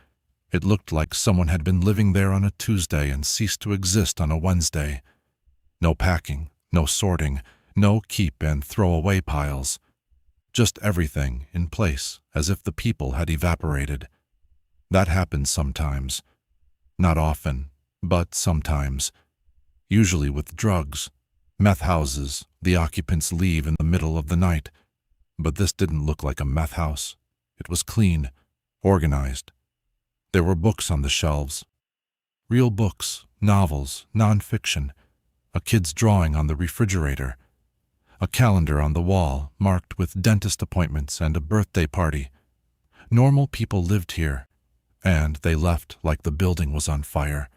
It looked like someone had been living there on a Tuesday and ceased to exist on a Wednesday. No packing, no sorting, no keep and throw away piles. Just everything in place as if the people had evaporated. That happens sometimes. Not often, but sometimes. Usually with drugs. Meth houses, the occupants leave in the middle of the night. But this didn't look like a meth house. It was clean, organized. There were books on the shelves. Real books, novels, nonfiction. A kid's drawing on the refrigerator. A calendar on the wall marked with dentist appointments and a birthday party. Normal people lived here, and they left like the building was on fire.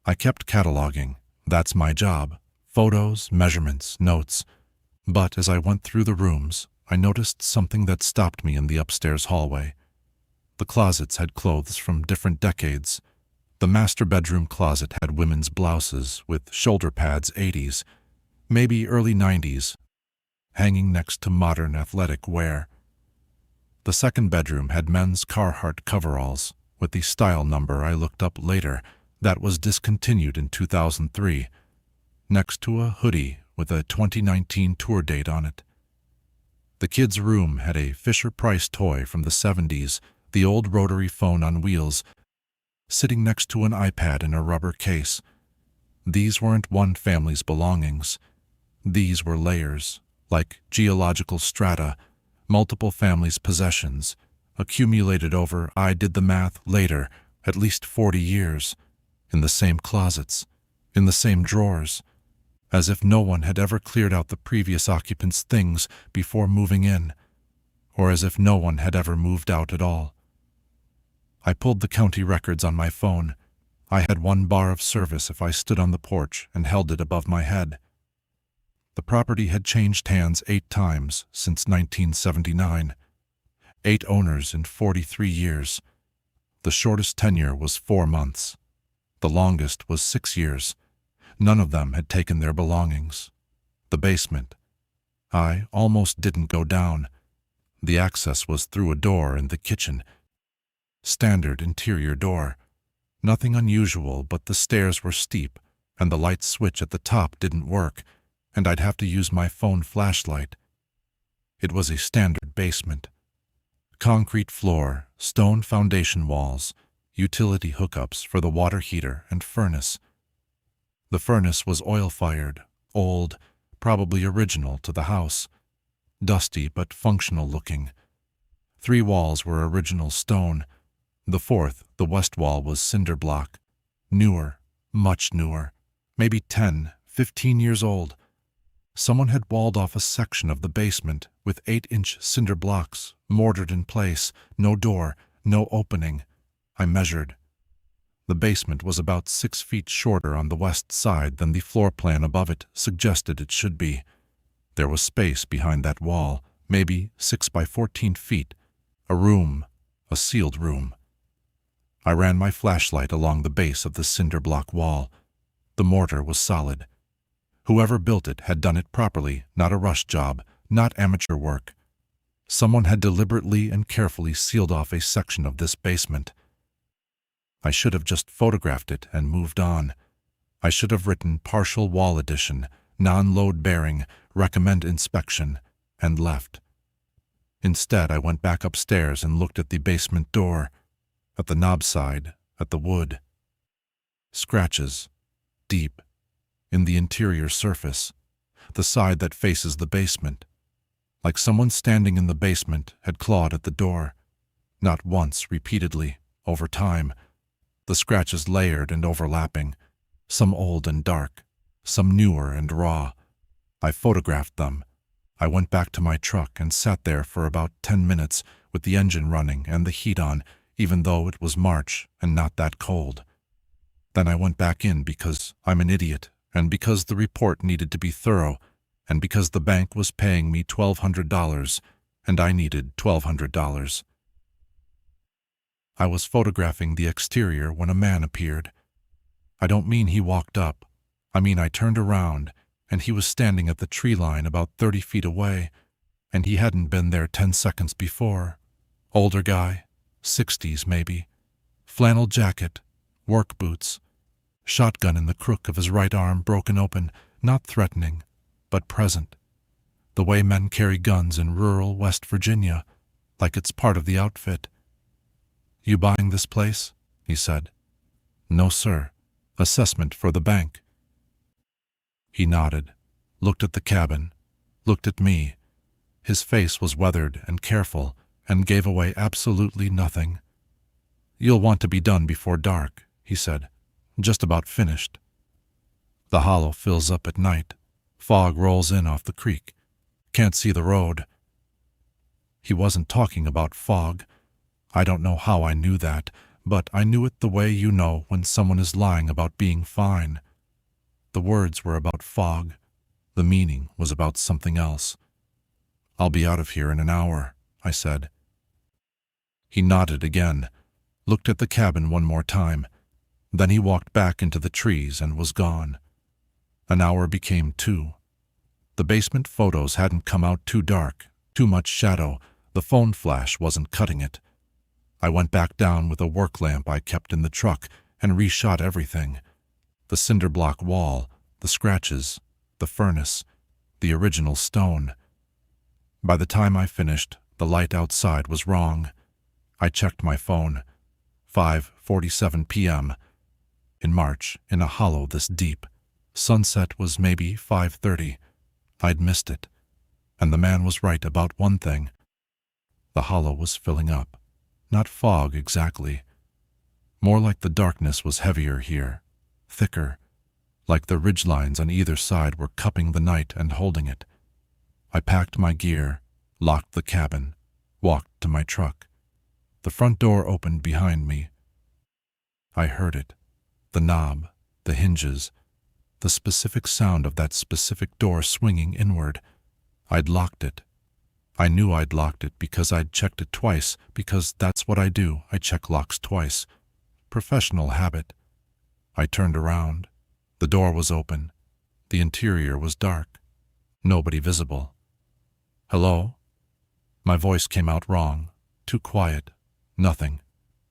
I kept cataloging. That's my job. Photos, measurements, notes. But as I went through the rooms, I noticed something that stopped me in the upstairs hallway. The closets had clothes from different decades. The master bedroom closet had women's blouses with shoulder pads 80s, maybe early 90s, hanging next to modern athletic wear. The second bedroom had men's Carhartt coveralls with the style number I looked up later that was discontinued in 2003, next to a hoodie with a 2019 tour date on it. The kids' room had a Fisher-Price toy from the 70s, the old rotary phone on wheels, sitting next to an iPad in a rubber case. These weren't one family's belongings. These were layers, like geological strata, multiple families' possessions, accumulated over, I did the math later, at least 40 years, in the same closets, in the same drawers, as if no one had ever cleared out the previous occupant's things before moving in, or as if no one had ever moved out at all. I pulled the county records on my phone. I had 1 bar of service if I stood on the porch and held it above my head. The property had changed hands 8 times since 1979. 8 owners in 43 years. The shortest tenure was 4 months. The longest was 6 years. None of them had taken their belongings. The basement. I almost didn't go down. The access was through a door in the kitchen. Standard interior door. Nothing unusual, but the stairs were steep, and the light switch at the top didn't work, and I'd have to use my phone flashlight. It was a standard basement. Concrete floor, stone foundation walls, utility hookups for the water heater and furnace. The furnace was oil-fired, old, probably original to the house. Dusty but functional looking. 3 walls were original stone. The 4th, the west wall, was cinder block. Newer, much newer, maybe 10, 15 years old. Someone had walled off a section of the basement with 8-inch cinder blocks, mortared in place, no door, no opening. I measured. The basement was about 6 feet shorter on the west side than the floor plan above it suggested it should be. There was space behind that wall, maybe 6 by 14 feet, a room, a sealed room. I ran my flashlight along the base of the cinder block wall. The mortar was solid. Whoever built it had done it properly, not a rush job, not amateur work. Someone had deliberately and carefully sealed off a section of this basement. I should have just photographed it and moved on. I should have written partial wall addition, non-load bearing, recommend inspection, and left. Instead, I went back upstairs and looked at the basement door, at the knob side, at the wood. Scratches, deep, in the interior surface, the side that faces the basement. Like someone standing in the basement had clawed at the door, not once, repeatedly, over time. The scratches layered and overlapping, some old and dark, some newer and raw. I photographed them. I went back to my truck and sat there for about 10 minutes with the engine running and the heat on, even though it was March and not that cold. Then I went back in because I'm an idiot, and because the report needed to be thorough, and because the bank was paying me $1,200, and I needed $1,200. I was photographing the exterior when a man appeared. I don't mean he walked up. I mean I turned around, and he was standing at the tree line about 30 feet away, and he hadn't been there 10 seconds before. Older guy, 60s maybe, flannel jacket, work boots, shotgun in the crook of his right arm broken open, not threatening, but present. The way men carry guns in rural West Virginia, like it's part of the outfit. "You buying this place?" he said. "No, sir. Assessment for the bank." He nodded, looked at the cabin, looked at me. His face was weathered and careful and gave away absolutely nothing. "You'll want to be done before dark," he said. "Just about finished. The hollow fills up at night. Fog rolls in off the creek. Can't see the road." He wasn't talking about fog. I don't know how I knew that, but I knew it the way you know when someone is lying about being fine. The words were about fog. The meaning was about something else. "I'll be out of here in an hour," I said. He nodded again, looked at the cabin one more time. Then he walked back into the trees and was gone. An hour became 2. The basement photos hadn't come out too dark, too much shadow. The phone flash wasn't cutting it. I went back down with a work lamp I kept in the truck and reshot everything. The cinder block wall, the scratches, the furnace, the original stone. By the time I finished, the light outside was wrong. I checked my phone. 5:47 p.m. In March, in a hollow this deep. Sunset was maybe 5:30. I'd missed it. And the man was right about one thing. The hollow was filling up. Not fog exactly. More like the darkness was heavier here, thicker, like the ridgelines on either side were cupping the night and holding it. I packed my gear, locked the cabin, walked to my truck. The front door opened behind me. I heard it, the knob, the hinges, the specific sound of that specific door swinging inward. I'd locked it. I knew I'd locked it because I'd checked it twice, because that's what I do. I check locks twice. Professional habit. I turned around. The door was open. The interior was dark. Nobody visible. "Hello?" My voice came out wrong. Too quiet. Nothing.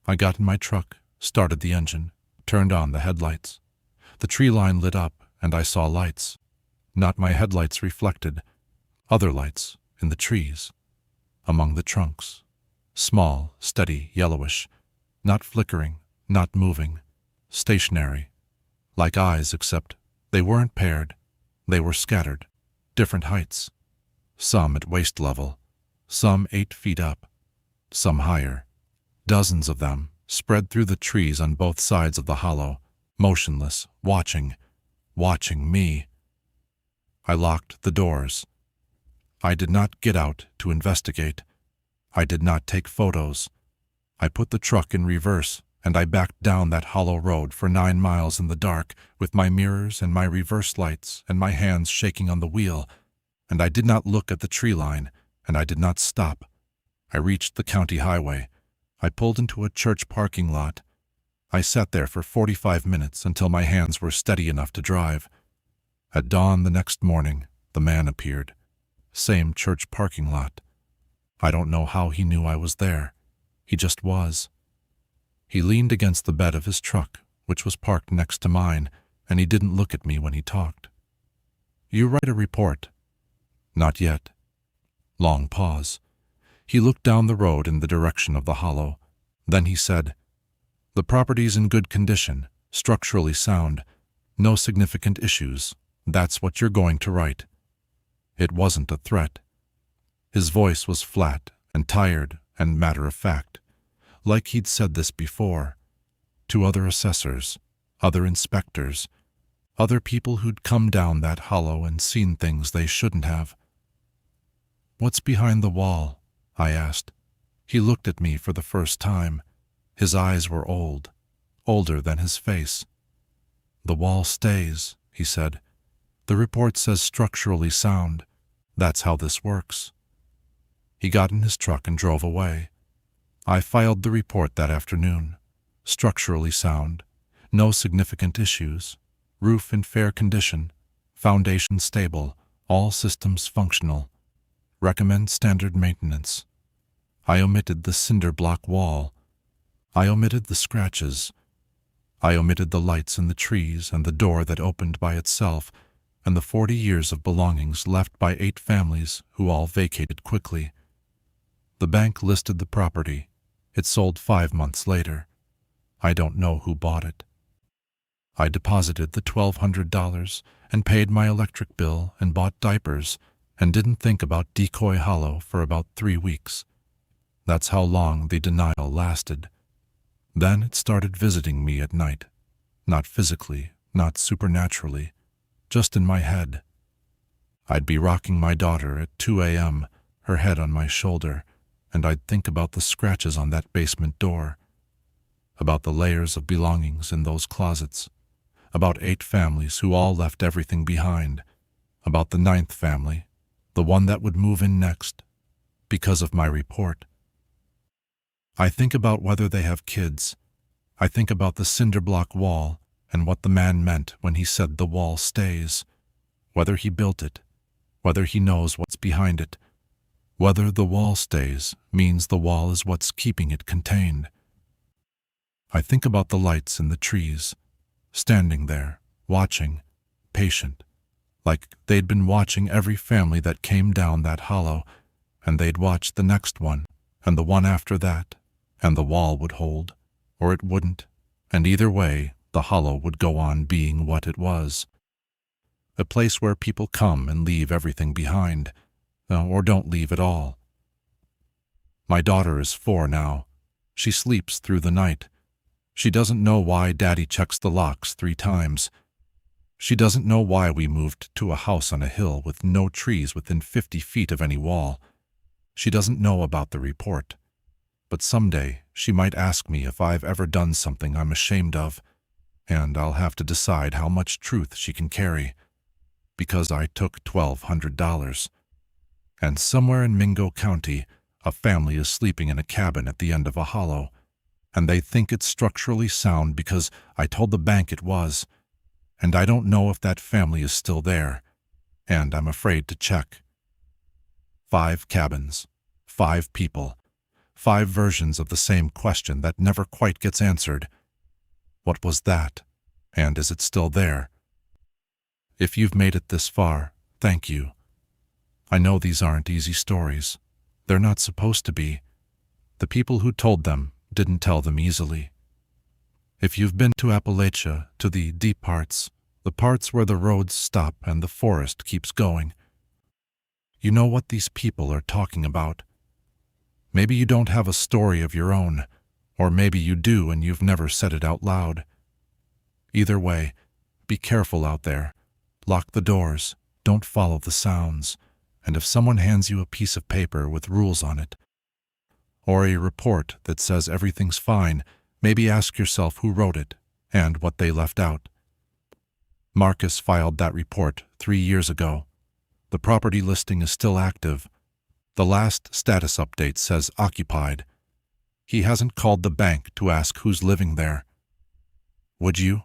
I got in my truck, started the engine, turned on the headlights. The tree line lit up, and I saw lights. Not my headlights reflected. Other lights. In the trees, among the trunks, small, steady, yellowish, not flickering, not moving, stationary, like eyes except they weren't paired, they were scattered, different heights, some at waist level, some 8 feet up, some higher, dozens of them spread through the trees on both sides of the hollow, motionless, watching me. I locked the doors. I did not get out to investigate. I did not take photos. I put the truck in reverse and I backed down that hollow road for 9 miles in the dark, with my mirrors and my reverse lights and my hands shaking on the wheel, and I did not look at the tree line, and I did not stop. I reached the county highway. I pulled into a church parking lot. I sat there for 45 minutes until my hands were steady enough to drive. At dawn the next morning, the man appeared. Same church parking lot. I don't know how he knew I was there. He just was. He leaned against the bed of his truck, which was parked next to mine, and he didn't look at me when he talked. "You write a report?" "Not yet." Long pause. He looked down the road in the direction of the hollow. Then he said, "The property's in good condition, structurally sound, no significant issues. That's what you're going to write." It wasn't a threat. His voice was flat and tired and matter-of-fact, like he'd said this before, to other assessors, other inspectors, other people who'd come down that hollow and seen things they shouldn't have. "What's behind the wall?" I asked. He looked at me for the first time. His eyes were old, older than his face. "The wall stays," he said. "The report says structurally sound. That's how this works." He got in his truck and drove away. I filed the report that afternoon. Structurally sound, no significant issues, roof in fair condition, foundation stable, all systems functional. Recommend standard maintenance. I omitted the cinder block wall. I omitted the scratches. I omitted the lights in the trees and the door that opened by itself, and the 40 years of belongings left by 8 families who all vacated quickly. The bank listed the property. It sold 5 months later. I don't know who bought it. I deposited the $1,200 and paid my electric bill and bought diapers and didn't think about Decoy Hollow for about 3 weeks. That's how long the denial lasted. Then it started visiting me at night. Not physically, not supernaturally, just in my head. I'd be rocking my daughter at 2 a.m., her head on my shoulder, and I'd think about the scratches on that basement door, about the layers of belongings in those closets, about 8 families who all left everything behind, about the 9th family, the one that would move in next, because of my report. I think about whether they have kids. I think about the cinder block wall and what the man meant when he said the wall stays, whether he built it, whether he knows what's behind it, whether the wall stays means the wall is what's keeping it contained. I think about the lights in the trees, standing there, watching, patient, like they'd been watching every family that came down that hollow, and they'd watch the next one, and the one after that, and the wall would hold, or it wouldn't, and either way, the hollow would go on being what it was. A place where people come and leave everything behind, or don't leave at all. My daughter is 4 now. She sleeps through the night. She doesn't know why Daddy checks the locks 3 times. She doesn't know why we moved to a house on a hill with no trees within 50 feet of any wall. She doesn't know about the report. But someday she might ask me if I've ever done something I'm ashamed of, and I'll have to decide how much truth she can carry, because I took $1,200. And somewhere in Mingo County, a family is sleeping in a cabin at the end of a hollow, and they think it's structurally sound because I told the bank it was, and I don't know if that family is still there, and I'm afraid to check. 5 cabins, 5 people, 5 versions of the same question that never quite gets answered. What was that? And is it still there? If you've made it this far, thank you. I know these aren't easy stories. They're not supposed to be. The people who told them didn't tell them easily. If you've been to Appalachia, to the deep parts, the parts where the roads stop and the forest keeps going, you know what these people are talking about. Maybe you don't have a story of your own, or maybe you do and you've never said it out loud. Either way, be careful out there. Lock the doors, don't follow the sounds, and if someone hands you a piece of paper with rules on it, or a report that says everything's fine, Maybe ask yourself who wrote it and what they left out. Marcus filed that report 3 years ago. The property listing is still active. The last status update says occupied. He hasn't called the bank to ask who's living there. Would you?